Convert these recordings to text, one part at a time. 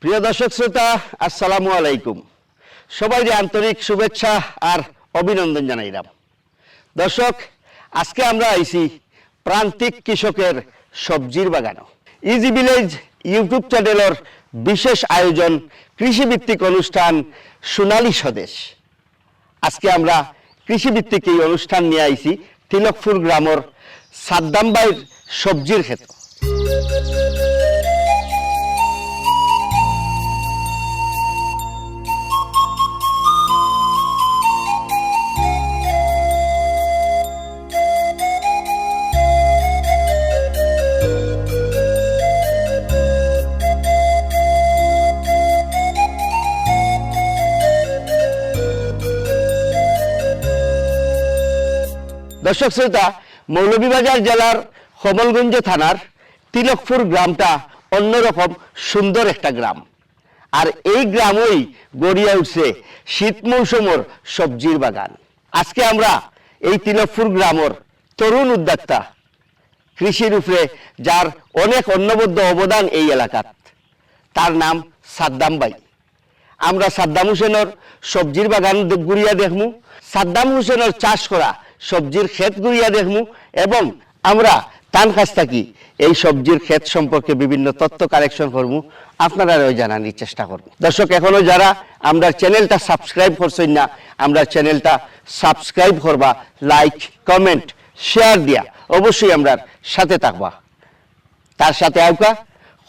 প্রিয় দর্শক শ্রোতা, আসসালামু আলাইকুম। সবাইকে আন্তরিক শুভেচ্ছা আর অভিনন্দন জানাইলাম। দর্শক, আজকে আমরা আইছি প্রান্তিক কৃষকের সবজির বাগানো। ইজি ভিলেজ ইউটিউব চ্যানেলের বিশেষ আয়োজন কৃষিভিত্তিক অনুষ্ঠান সোনালী স্বদেশ। আজকে আমরা কৃষিভিত্তিক এই অনুষ্ঠান নিয়ে আইছি তিলকপুর গ্রামের সাদ্দাম ভাইয়ের সবজির ক্ষেত। দর্শক শ্রোতা, মৌলভীবাজার জেলার কমলগঞ্জ থানার তিলকপুর গ্রামটা অন্যরকম সুন্দর একটা গ্রাম। আর এই গ্রামই গড়িয়া উঠছে শীত মৌসুমের সবজির বাগান। আজকে আমরা এই তিলকপুর গ্রামের তরুণ উদ্যোক্তা, কৃষির উপরে যার অনেক অন্যবদ্য অবদান এই এলাকার, তার নাম সাদ্দাম ভাই। আমরা সাদ্দাম হোসেনের সবজির বাগান ঘুরিয়া দেখমু, সাদ্দাম হোসেনের চাষ করা সবজির ক্ষেত ঘুরিয়া দেখমু এবং আমরা তার কাছ থেকে এই সবজির ক্ষেত সম্পর্কে বিভিন্ন তথ্য কালেকশন করবো, আপনারা জানানোর চেষ্টা করবো। দর্শক, এখনো যারা আমরা চ্যানেলটা সাবস্ক্রাইব করছেন না, আমরা চ্যানেলটা সাবস্ক্রাইব করবা, লাইক কমেন্ট শেয়ার দিয়া অবশ্যই আমরা সাথে থাকবা। তার সাথে আউকা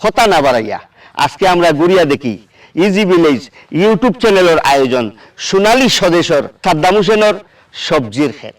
কথা না বাড়াইয়া আজকে আমরা ঘুরিয়া দেখি ইজি ভিলেজ ইউটিউব চ্যানেলের আয়োজন সোনালী স্বদেশের সাদ্দাম হোসেনের সবজির ক্ষেত।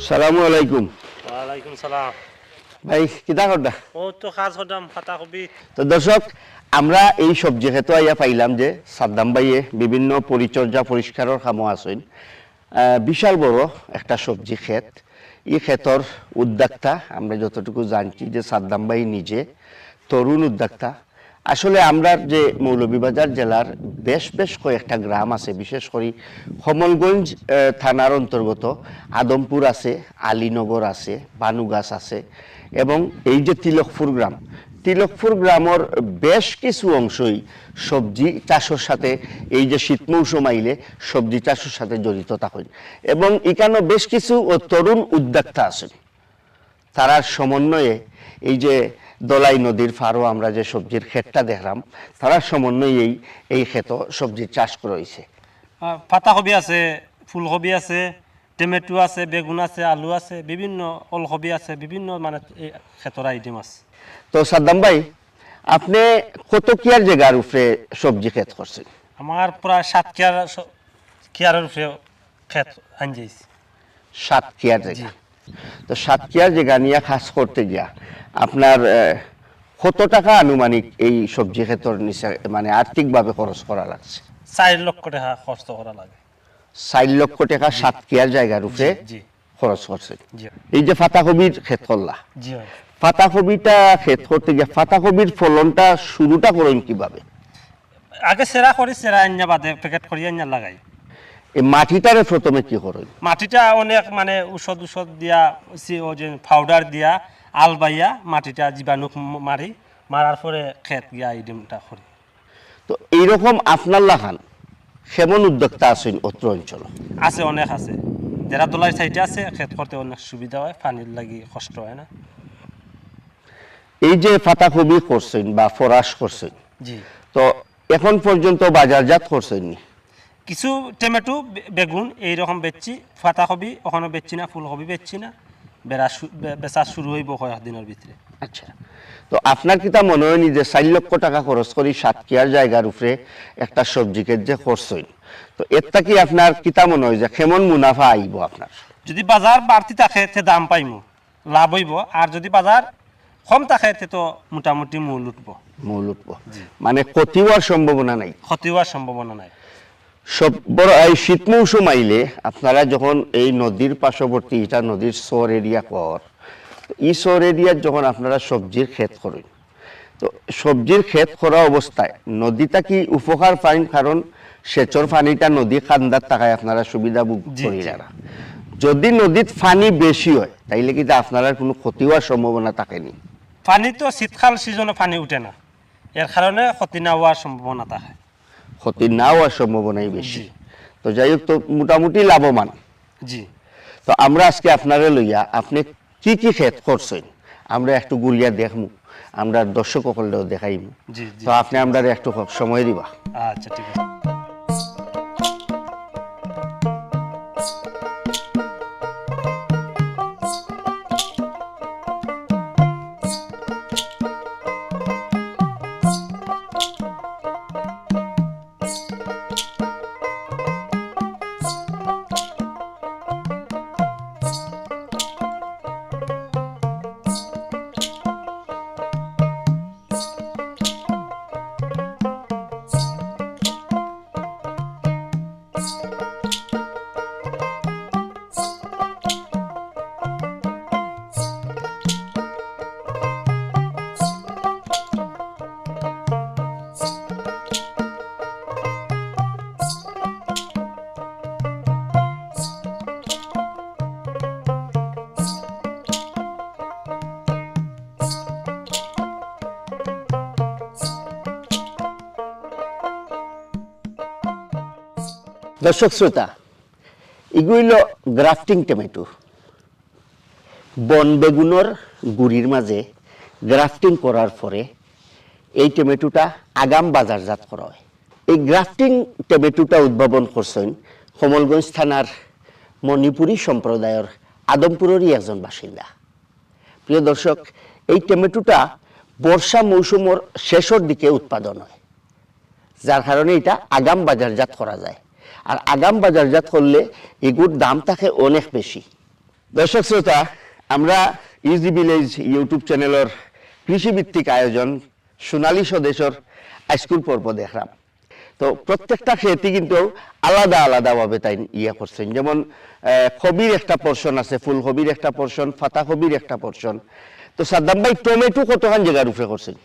সালামু আলাইকুম। ওয়ালাইকুম সালাম। ভাই কিতা করদা? ও তো কাজ হদাম খাতা কবি। তো দর্শক, আমরা এই সবজি ক্ষেত আইয়া পাইলাম যে সাদ্দাম ভাইয়ে বিভিন্ন পরিচর্যা পরিষ্কারের কামও আছেন। বিশাল বড় একটা সবজি ক্ষেত। এই ক্ষেতর উদ্যোক্তা আমরা যতটুকু জানছি যে সাদ্দাম ভাই নিজে তরুণ উদ্যোক্তা। আসলে আমরা যে মৌলভীবাজার জেলার বেশ কয়েকটা গ্রাম আছে, বিশেষ করে কমলগঞ্জ থানার অন্তর্গত আদমপুর আছে, আলীনগর আছে, বানুগাছ আছে এবং এই যে তিলকপুর গ্রামের বেশ কিছু অংশই সবজি চাষের সাথে, এই যে শীত মৌসুম আইলে সবজি চাষের সাথে জড়িত থাকেন এবং এখানে বেশ কিছু তরুণ উদ্যোক্তা আছেন। তারার সমন্বয়ে এই যে দলাই নদীর ফারো আমরা যে সবজির ক্ষেতটা দেখলাম, তারার সমন্বয়ে এই ক্ষেত সবজির চাষ করা হয়েছে। পাতাকবি আছে, ফুলকবি আছে, টমেটো আছে, বেগুন আছে, আলু আছে, বিভিন্ন ওলকবি আছে, বিভিন্ন মানে এই ক্ষেতর আইটেম আছে। তো সাদ্দাম ভাই, আপনি কত কিয়ার জায়গার উপরে সবজি ক্ষেত করছেন? আমার প্রায় 7 কিয়ারের উপরে ক্ষেত আন যাইছে। 7 কিয়ার জায়গা। তো 7 কিয়ার জায়গা নিয়ে কাজ করতে গিয়া আপনার কত টাকা আনুমানিক এই সবজি ক্ষেতর নিচে মানে আর্থিকভাবে খরচ করা লাগছে? 4 লক্ষ টাকা খরচ করা লাগে। 4 লক্ষ টাকা 7 কিয়ার জায়গার উপরে জি খরচ করছে। জি এই যে পাতাকবির ক্ষেত করলা, জি হয়। পাতাকবিটা ক্ষেত করতে গিয়ে পাতাকবির ফলনটা শুরুটা করেন কিভাবে? আগে সেরা করি, সেরা আন্যা বাদে প্যাকেট করি আন্যা লাগাই। এই মাটিটারে প্রথমে কি করেন? মাটিটা অনেক মানে ঔষধ দিয়া, ও যে পাউডার দিয়া আল বাইয়া মাটিটা জীবাণু মারার পরে ক্ষেত গিয়া এই ডিমটা করি। তো এইরকম আপনার লাগান কেমন উদ্যোক্তা আছেন অত্র অঞ্চল? আছে, অনেক আছে। যারা দোলাই সাইডে আছে ক্ষেত করতে অনেক সুবিধা হয়, পানির লাগি কষ্ট হয় না। এই যে পাতাকবি করছেন বা ফরাস করছেন, জি, তো এখন পর্যন্ত বাজারজাত করছেন নি? কিছু টমেটো বেগুন এইরকম বেচছি, পাতাকবি ওখানে বেচছি না, ফুলকবি বেচছি না, বেচা শুরু হইব কয়েকদিনের ভিতরে। আচ্ছা, তো আপনার কিতা মনে হয়নি যে 4 লক্ষ টাকা খরচ করি 7 কিয়ার জায়গার উপরে একটা সবজি ক্ষেত যে করছেন, তো এরটা কি আপনার কিতা মনে হয় যে কেমন মুনাফা আইব আপনার? যদি বাজার বাড়তি থাকে তে দাম পাইমু, লাভ হইব। আর যদি বাজার কম থাকে তে তো মোটামুটি মূল উঠবো। মূল উঠব, মানে ক্ষতি হওয়ার সম্ভাবনা নাই? ক্ষতি হওয়ার সম্ভাবনা নাই। সব বড় এই শীত মৌসুম আইলে আপনারা যখন এই নদীর পার্শ্ববর্তী, এটা নদীর সর এরিয়া কর, এই সর এরিয়ার যখন আপনারা সবজির ক্ষেত করেন, তো সবজির ক্ষেত করা অবস্থায় নদীটা কি উপকার পাইন? কারণ সেচর পানিটা নদী খান্দার টাকায় আপনারা সুবিধা ভোগ জি, করি জি। যারা। যদি নদীর পানি বেশি হয় তাইলে কিন্তু আপনারা কোনো ক্ষতি হওয়ার সম্ভাবনা থাকেনি? পানি তো শীতকাল সিজনে পানি উঠে না, এর কারণে ক্ষতি না হওয়ার সম্ভাবনা থাকে। ক্ষতি না হওয়ার সম্ভাবনাই বেশি। জি। তো যাই হোক, তো মোটামুটি লাভবান। জি, তো আমরা আজকে আপনারা লইয়া আপনি কি কি ক্ষেত করছেন আমরা একটু গুলিয়া দেখমু, আমরা দর্শক সকলেও দেখাইমু। জি, জি। তো আপনি আমরা একটু সময় দিবা। আচ্ছা, ঠিক আছে। দর্শক শ্রোতা, এগুলো গ্রাফটিং টমেটো। বন বেগুনের গুড়ির মাঝে গ্রাফটিং করার পরে এই টমেটোটা আগাম বাজারজাত করা হয়। এই গ্রাফটিং টমেটোটা উদ্ভাবন করছেন কমলগঞ্জ থানার মণিপুরী সম্প্রদায়ের আদমপুরেরই একজন বাসিন্দা। প্রিয় দর্শক, এই টমেটোটা বর্ষা মৌসুমের শেষের দিকে উৎপাদন হয়, যার কারণে এটা আগাম বাজারজাত করা যায়। আর আগাম বাজারজাত করলে এগুলোর দাম থাকে অনেক বেশি। দর্শক শ্রোতা, আমরা ইজি ভিলেজ ইউটিউব চ্যানেলের কৃষিভিত্তিক আয়োজন সোনালী স্বদেশর হাইস্কুল পর্ব দেখলাম। তো প্রত্যেকটা ক্ষেত্রে কিন্তু আলাদা আলাদাভাবে তাই ইয়ে করছেন। যেমন কবির একটা পোর্শন আছে, ফুলকবির একটা পোর্শন, পাতাকবির একটা পোর্শন। তো সাদ্দাম ভাই, টমেটো কতখান জায়গার উপরে করছেন?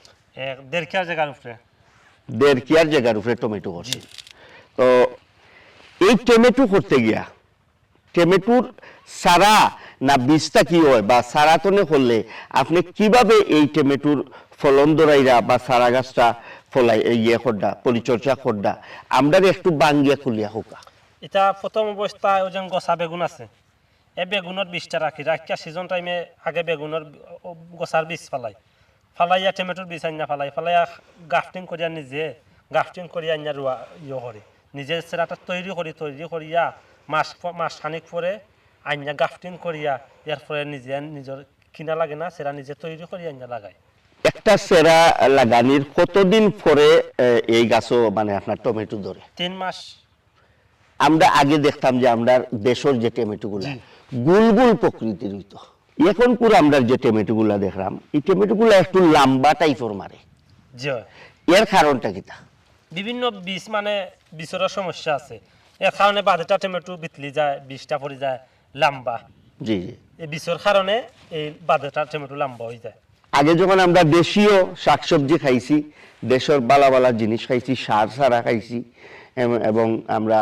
দেড় কেয়ার জায়গার উপরে। 1.5 কেয়ার জায়গার উপরে টমেটো করছি। তো এই টমেটো করতে গিয়া টমেটোর সারা না বীজটা কি হয় বা সারাতনে করলে আপনি কিভাবে এই টমেটোর ফলন ধরাইরা বা সারা গাছটা ফলাই ইয়ে করডা পরিচর্যা করডা আমরা একটু বাঙ্গিয়া খুলিয়া হোকা। এটা প্রথম অবস্থায় ওই যে গছা বেগুন আছে, এই বেগুনের বীজটা রাখিয়া সিজন টাইমে আগে বেগুনের গছার বীজ ফালাইয়া টমেটোর বীজ আনিয়া ফালাইয়া গাফটিং করিয়া নিজে গাফটিং করিয়া আনিয়া রোয়া ইয়ে করে নিজে সেরাটা তৈরি করিয়া মাস খানিক পরে আনিয়া গাফটিং করিয়া এরপরে নিজের কিনা লাগে না, সেরা নিজে তৈরি করিয়া আনিয়া লাগায়। একটা সেরা লাগানির কতদিন পরে এই গাছও মানে আপনার টমেটো ধরে? 3 মাস। আমরা আগে দেখতাম যে আমরা দেশের যে টমেটো গুলা গুল গুল প্রকৃতির হইতো, এখন পুরো আমরা যে টমেটো গুলা দেখলাম এই টমেটো গুলা একটু লম্বা টাইপের মারে, জি এর কারণটা কিটা? বিভিন্ন বীজ মানে বীজের সমস্যা আছে, এর কারণে বাঁধটা টমেটো বিতলি যায়, বীজটা পড়ে যায় লম্বা। জি জি, এই বীজের কারণে এই বাঁধটা টমেটো লম্বা হয়ে যায়। আগে যখন আমরা দেশীয় শাকসবজি খাইছি, দেশের বালা বালা জিনিস খাইছি, সার সারা খাইছি এবং আমরা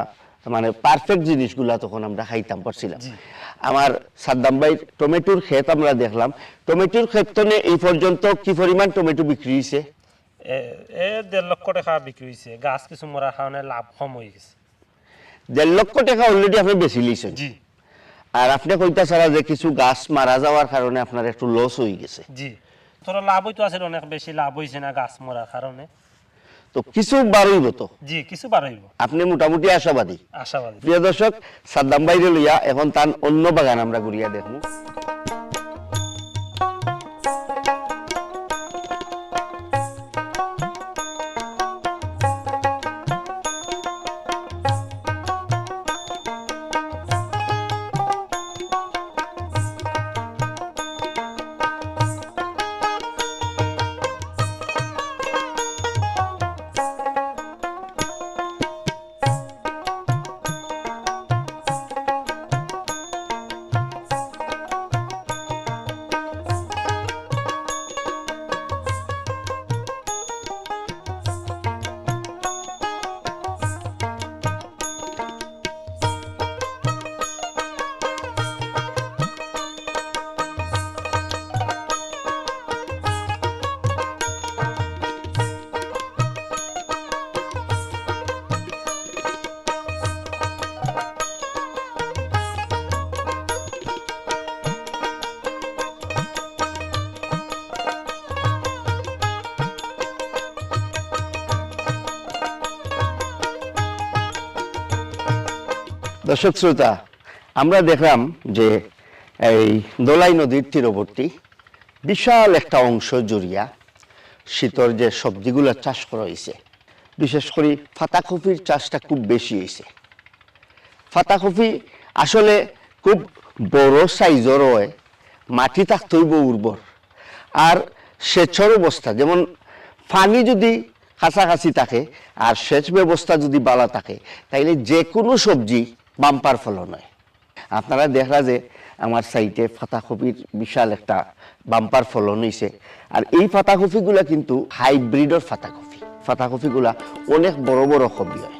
মানে পারফেক্ট জিনিসগুলা তখন আমরা খাইতাম পারছিলাম। আমার সাদ্দাম ভাই টমেটোর ক্ষেত আমরা দেখলাম, টমেটোর ক্ষেত্রে এই পর্যন্ত কি পরিমাণ টমেটো বিক্রি হয়েছে? 1.5 লক্ষ টাকা বিক্রি হয়েছে, গাছ কিছু মরার কারণে লাভ কম হয়ে গেছে। 1.5 লক্ষ টাকা অলরেডি আপনি বেশি লিছেন। জি। আর আপনি কইতা ছাড়া যে কিছু গাছ মারা যাওয়ার কারণে আপনার একটু লস হয়ে গেছে। জি, তোর লাভ হইতো আছে, অনেক বেশি লাভ হয়েছে না গাছ মরার কারণে। তো কিছু বাড়ইব তো? জি, কিছু বাড়াইব। আপনি মোটামুটি আশাবাদী? আশাবাদী। প্রিয় দর্শক, সাদ্দাম ভাইরে লইয়া এখন তার অন্য বাগান আমরা ঘুরিয়া দেখবো। দর্শক শ্রোতা, আমরা দেখলাম যে এই দোলাই নদীর তীরবর্তী বিশাল একটা অংশ জুড়িয়া শীতর যে সবজিগুলো চাষ করা হয়েছে, বিশেষ করে পাতাকপির চাষটা খুব বেশি হয়েছে। পাতাকপি আসলে খুব বড় সাইজের হয়, মাটি থাকতে হইব উর্বর, আর সেচের অবস্থা যেমন পানি যদি কাছাকাছি থাকে আর সেচ ব্যবস্থা যদি ভালো থাকে তাইলে যে কোনো সবজি বাম্পার ফলন হয়। আপনারা দেখলা যে আমার সাইটে পাতাকপির বিশাল একটা বাম্পার ফলন হয়েছে, আর এই পাতাকপিগুলা কিন্তু হাইব্রিডের পাতাকপি। পাতাকপিগুলা অনেক বড় বড় কপি হয়।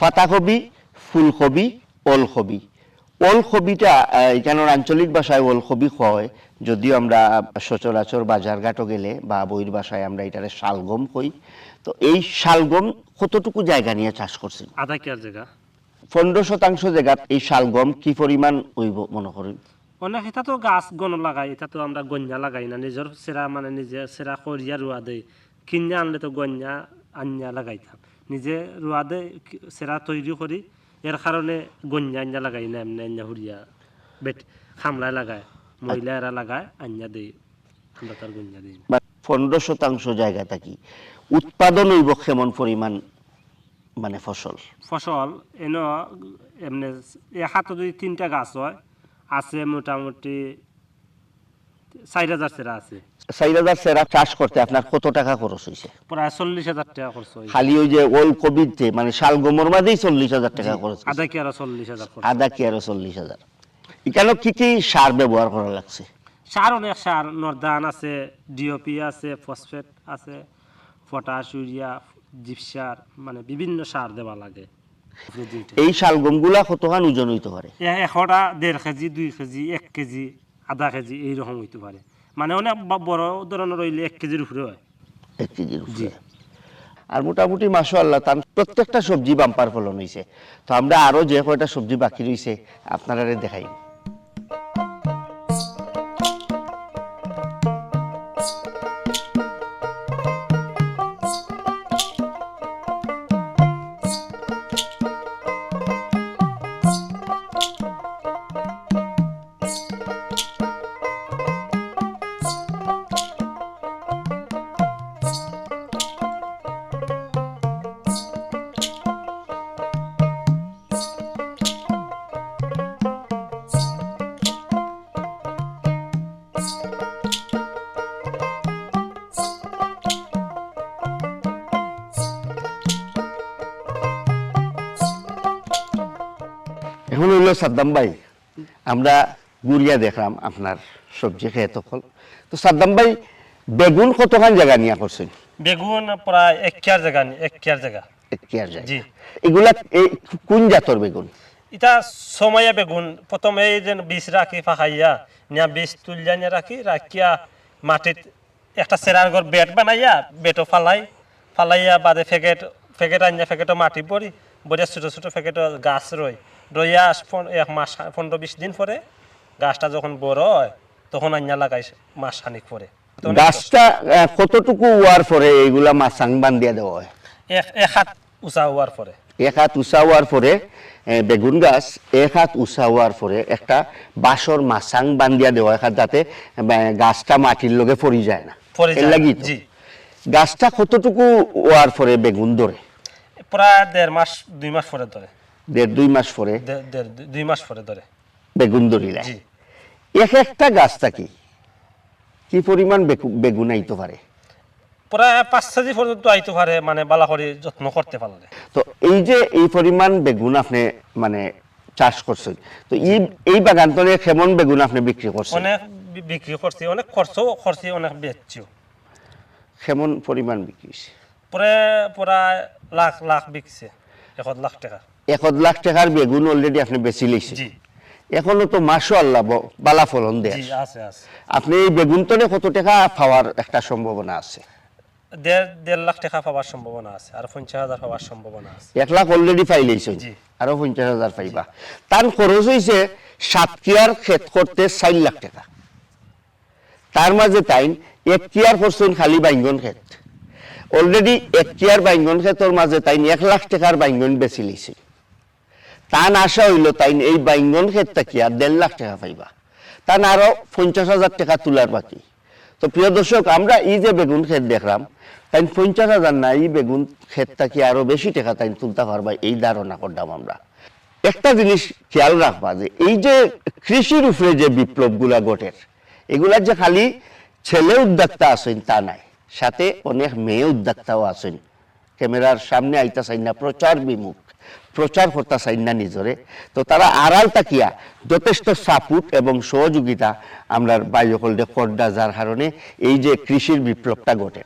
পাতাকপি, ফুলকপি, ওলকপি ওলকবিটা এখানের আঞ্চলিক ভাষায় ওলকবি হয়, যদিও আমরা সচরাচর বাজারঘাটও গেলে বা বইয়ের ভাষায় আমরা এটারে শালগম কই। তো এই শালগম কতটুকু জায়গা নিয়ে চাষ করছেন? আধা কেয়ার জায়গা। 15% জায়গাত এই শালগম কি পরিমাণ হইব মনে করেন? অনেক এটা তো গাছ গণ লাগাই, এটা তো আমরা গঞ্জা লাগাই না, নিজের সেরা মানে নিজে সেরা করিয়া রুয়া দেই। কিনে আনলে তো গঞ্জা আঞ্জা লাগাইতাম, নিজে রুয়া দে সেরা তৈরি করি। এর কারণে গঞ্জা আঞ্জা লাগাই না, এমনি আঞ্জা হুরিয়া বেট খামলায় লাগায়, মহিলা এরা লাগায় আঞ্জা দেই, আমরা তার গঞ্জা দিই না। 15% জায়গা থাকি উৎপাদন হইব কেমন পরিমাণ মানে ফসল? ফসল এমনি এক হাতে যদি 3টা গাছ হয়, আছে মোটামুটি 4000 সেরা আছে। 4000 সেরা চাষ করতে আপনার কত টাকা খরচ হয়েছে? প্রায় 40,000 টাকা খরচ হয়। খালি ওই যে ওলকবিতে মানে শালগমের মাঝেই 40,000 টাকা খরচ হয়েছে। আধা কি আরো 40,000 খরচ। আদা কি আরো 40,000? এখানে কি কি সার ব্যবহার করা লাগছে? সার অনেক সার, নরদান আছে, ডিওপি আছে, ফসফেট আছে, পটাশ, ইউরিয়া, জিপসার, মানে বিভিন্ন সার দেওয়া লাগে। এই শালগমগুলা কতখান ওজন হইতে পারে? একটা 1.5 কেজি, 2 কেজি, 1 কেজি, আধা কেজি এইরকম হইতে পারে। মানে অনেক বড় ধরনের রইলে 1 কেজির উপরে হয়। 1 কেজির উপরে। আর মোটামুটি মাশাআল্লাহ তার প্রত্যেকটা সবজি বাম্পার ফলন হয়েছে। তো আমরা আরো যে কয়টা সবজি বাকি রয়েছে আপনারা দেখাই। এখন হইল সাদ্দাম ভাই, আমরা গুড়িয়া দেখলাম আপনার সবজি খেয়ে তখন। তো সাদ্দাম ভাই বেগুন কতখান জায়গা নিয়ে করছেন? বেগুন প্রায় 1 কেয়ার জায়গা, 1 কেয়ার জায়গা। 1 কেয়ার জায়গা। জি। এগুলা কোন জাতর বেগুন? এটা সময়া বেগুন। প্রথমে এই যে বীজ রাখি ফাঁকাইয়া নিয়া বীজ তুলিয়া নিয়ে রাখিয়া মাটিত একটা সেরার ঘর বেড বানাইয়া বেটও ফালাইয়া বাদে ফেকেট আনিয়া ফেকেটও মাটি পরি বড়িয়া ছোট ছোট ফেকেটও গাছ রইয়া 1 মাস 15-20 দিন পরে গাছটা যখন বড় হয় তখন আনিয়া লাগাই মাস খানিক পরে। গাছটা কতটুকু হওয়ার পরে এইগুলা মাছাং বান্ধিয়া দেওয়া হয়? 1 হাত উঁচা হওয়ার পরে। 1 হাত উঁচা হওয়ার পরে বেগুন গাছ 1 হাত উঁচা হওয়ার পরে একটা বাঁশর মাছাং বান্ধিয়া দেওয়া হয়, যাতে গাছটা মাটির লগে পড়ি যায় না। এর লাগি তো। জি। গাছটা কতটুকু হওয়ার পরে বেগুন ধরে? প্রায় 1.5 মাস 2 মাস পরে ধরে। 1.5-2 মাস পরে 2 মাস পরে ধরে বেগুন ধরিলে। জি। একটা গাছ থাকি কি পরিমাণ বেগুন আইতে পারে? প্রায় 5 কেজি পর্যন্ত আইতে পারে, মানে বালা করে যত্ন করতে পারলে। তো এই যে এই পরিমাণ বেগুন আপনি মানে চাষ করছেন, তো এই বাগান তো কেমন বেগুন আপনি বিক্রি করছেন? অনেক বিক্রি করছি, অনেক খরচও করছি, অনেক বেচছিও। কেমন পরিমাণ বিক্রি হয়েছে? প্রায় লাখ লাখ বিকছে, 1 লাখ টাকা। 1 লাখ টাকার বেগুন অলরেডি আপনি বেশি লইছেন। জি। এখনো তো মাশাআল্লাহ বালা ফলন দেয়। জি, আছে। আপনি এই বেগুন তনে কত টাকা পাওয়ার একটা সম্ভাবনা আছে? 1.5 লাখ টাকা পাওয়ার সম্ভাবনা আছে, আর 50,000 পাওয়ার সম্ভাবনা আছে। 1 লাখ অলরেডি পাই লইছেন, জি। আরো 50,000 পাইবা। তার খরচ হয়েছে 7 কেয়ার ক্ষেত করতে 4 লাখ টাকা। তার মাঝে তাই 1 কেয়ার করছেন খালি বাইঙ্গন ক্ষেত। অলরেডি 1 কেয়ার বাইঙ্গন ক্ষেতের মাঝে তাই 1 লাখ টাকার বাইঙ্গন বেশি লইছে। তান আশা হইল তাই এই বাইঙ্গন ক্ষেতটা কি আর 1.5 লাখ টাকা পাইবা, তান আরো 50,000 টাকা তোলার বাকি। তো প্রিয় দর্শক, আমরা এই যে বেগুন ক্ষেত দেখলাম তাই 50,000 না, এই বেগুন ক্ষেতটা কি আরো বেশি টাকা তাই তুলতে পারবা, এই ধারণা করলাম আমরা। একটা জিনিস খেয়াল রাখবা যে এই যে কৃষির উপরে যে বিপ্লব গুলা ঘটের, এগুলা যে খালি ছেলে উদ্যোক্তা আছেন তা নাই, সাথে অনেক মেয়ে উদ্যোক্তাও আছেন। ক্যামেরার সামনে আইতা চাই না, প্রচার করতে চাই না নিজরে। তো তারা আড়াল তাকিয়া যথেষ্ট সাপোর্ট এবং সহযোগিতা আমরা বাইকল করডা, যার কারণে এই যে কৃষির বিপ্লবটা ঘটে।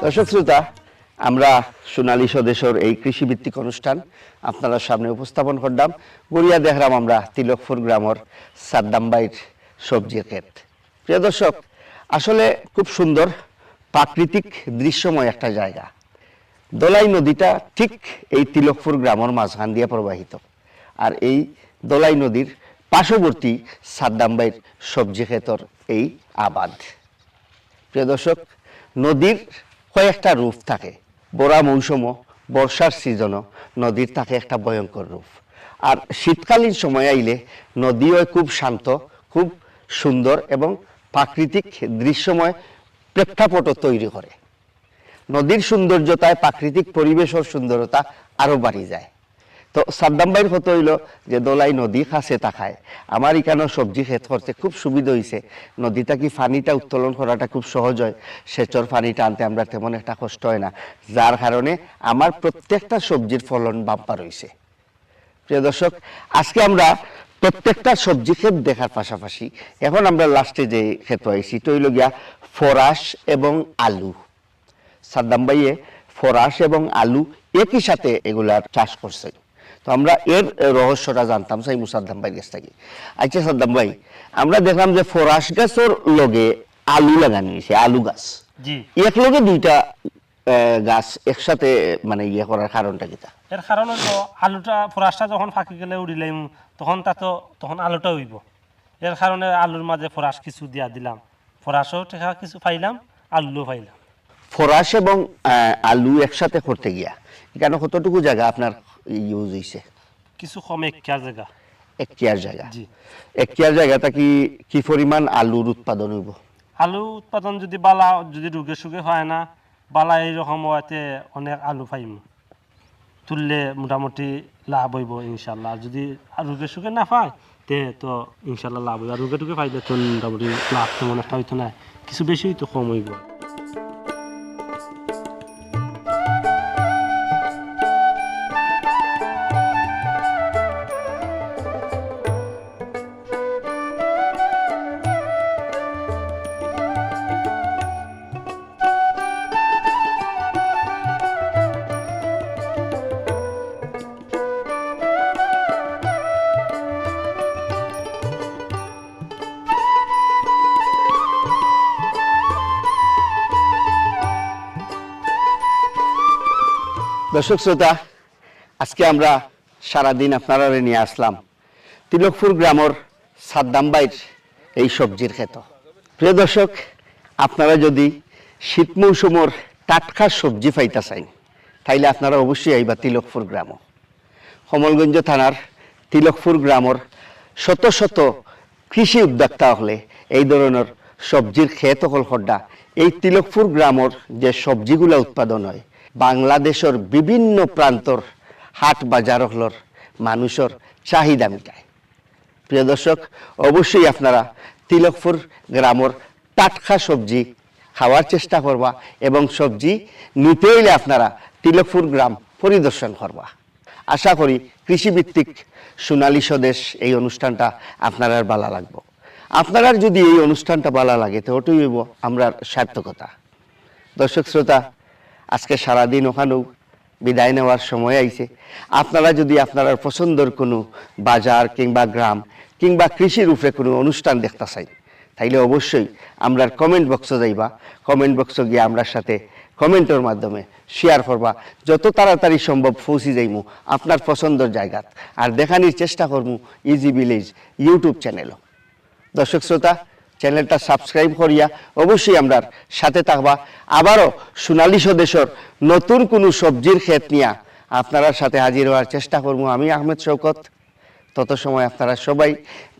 দর্শক শ্রোতা, আমরা সোনালী স্বদেশর এই কৃষিভিত্তিক অনুষ্ঠান আপনারা সামনে উপস্থাপন করলাম। গড়িয়া দেখলাম আমরা তিলকপুর গ্রামের সাদ্দাম ভাইয়ের সবজির ক্ষেত। প্রিয় দর্শক, আসলে খুব সুন্দর প্রাকৃতিক দৃশ্যময় একটা জায়গা। দোলাই নদীটা ঠিক এই তিলকপুর গ্রামের মাঝখান দিয়ে প্রবাহিত, আর এই দোলাই নদীর পার্শ্ববর্তী সাদ্দাম ভাইয়ের সবজি ক্ষেতর এই আবাদ। প্রিয় দর্শক, নদীর কয়েকটা রূপ থাকে। বড়া মৌসুমও, বর্ষার সিজনও নদীর থাকে একটা ভয়ঙ্কর রূপ। আর শীতকালীন সময় আইলে নদীও খুব শান্ত, খুব সুন্দর এবং প্রাকৃতিক দৃশ্যময় প্রেক্ষাপট তৈরি করে। নদীর সৌন্দর্যতায় প্রাকৃতিক পরিবেশের সুন্দরতা আরো বাড়ি যায়। তো সাদ্দাম ভাইয়ের কথা হইল যে দোলাই নদী কাছে তাকায়। আমার এখানে সবজি ক্ষেত করতে খুব সুবিধা হয়েছে। নদীটা কি পানিটা উত্তোলন করাটা খুব সহজ হয়, সেচর পানিটা আনতে আমরা তেমন একটা কষ্ট হয় না, যার কারণে আমার প্রত্যেকটা সবজির ফলন বাম্পার হয়েছে। প্রিয় দর্শক, আজকে আমরা প্রত্যেকটা সবজি ক্ষেত দেখার পাশাপাশি এখন আমরা লাস্টে যে ক্ষেত হয়েছি তো হইল গিয়া ফরাস এবং আলু। সাদ্দাম ভাইয়ে ফরাস এবং আলু একই সাথে এগুলার চাষ করছে। তো আমরা এর রহস্যটা জানতাম চাই সাদ্দাম ভাইয়ের কাছ থেকে। আচ্ছা সাদ্দাম ভাই, আমরা দেখলাম যে ফরাস গাছের লগে আলু লাগানো হয়েছে, আলু গাছ জি এক লগে দুইটা গাছ একসাথে মানে ইয়ে করার কারণটা কিটা? এর কারণ হলো আলুটা ফরাসটা যখন ফাঁকি গেলে উড়িলাম তখন আলুটা হইব। এর কারণে আলুর মাঝে ফরাস কিছু দিয়া দিলাম, ফরাসও টেকা কিছু পাইলাম, আলুও পাইলাম। ফরাস এবং আলু একসাথে করতে গিয়া এখানে কতটুকু জায়গা আপনার ইউজ হয়েছে? কিছু কম একটা জায়গা। হেক্টর জায়গা। জি, হেক্টর জায়গাটা কি পরিমাণ আলুর উৎপাদন হইব? আলু উৎপাদন যদি বালা, যদি রোগে সুগে হয় না বালা, এইরকম হওয়াতে অনেক আলু পাইম, তুললে মোটামুটি লাভ হইব ইনশাল্লাহ। আর যদি রোগে সুগে না পায় তো ইনশাল্লাহ লাভ হইব। আর রোগে টুগে পাইলে তো মোটামুটি লাভ তেমন একটা হইতো না, কিছু বেশি হইতো, কম হইব। দর্শক শ্রোতা, আজকে আমরা সারাদিন আপনারা নিয়ে আসলাম তিলকপুর গ্রামের সাদ্দাম ভাইয়ের এই সবজির ক্ষেত। প্রিয় দর্শক, আপনারা যদি শীত মৌসুমের টাটকা সবজি পাইতে চান তাইলে আপনারা অবশ্যই আইবা তিলকপুর গ্রাম। কমলগঞ্জ থানার তিলকপুর গ্রামের শত শত কৃষি উদ্যোক্তা হলে এই ধরনের সবজির ক্ষেত হল খড্ডা। এই তিলকপুর গ্রামের যে সবজিগুলা উৎপাদন হয় বাংলাদেশের বিভিন্ন প্রান্তর হাট বাজার হলর মানুষের চাহিদা মিটায়। প্রিয় দর্শক, অবশ্যই আপনারা তিলকপুর গ্রামের টাটকা সবজি খাওয়ার চেষ্টা করবা এবং সবজি নিতে হইলে আপনারা তিলকপুর গ্রাম পরিদর্শন করবা। আশা করি কৃষিভিত্তিক সোনালী স্বদেশ এই অনুষ্ঠানটা আপনারা ভালো লাগবে। আপনারা যদি এই অনুষ্ঠানটা ভালো লাগে তো ওটাই হইব আমরা সার্থকতা। দর্শক শ্রোতা, আজকে সারাদিন ওখানেও বিদায় নেওয়ার সময় আইছে। আপনারা যদি আপনারা পছন্দের কোনো বাজার কিংবা গ্রাম কিংবা কৃষির উপরে কোনো অনুষ্ঠান দেখতে চাই তাইলে অবশ্যই আমরা কমেন্ট বক্সে যাইবা। কমেন্ট বক্সে গিয়ে আমরা সাথে কমেন্টের মাধ্যমে শেয়ার করবা। যত তাড়াতাড়ি সম্ভব পৌঁছে যাইমু আপনার পছন্দের জায়গাত, আর দেখানির চেষ্টা করবো ইজি ভিলেজ ইউটিউব চ্যানেলও। দর্শক শ্রোতা, চ্যানেলটা সাবস্ক্রাইব করিয়া অবশ্যই আমরা সাথে থাকবা। আবারও সোনালী স্বদেশর নতুন কোনো সবজির ক্ষেত নিয়ে আপনারা সাথে হাজির হওয়ার চেষ্টা করবো আমি আহমেদ শওকত। তত সময় আপনারা সবাই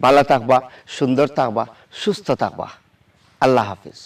ভালো থাকবা, সুন্দর থাকবা, সুস্থ থাকবা। আল্লাহ হাফিজ।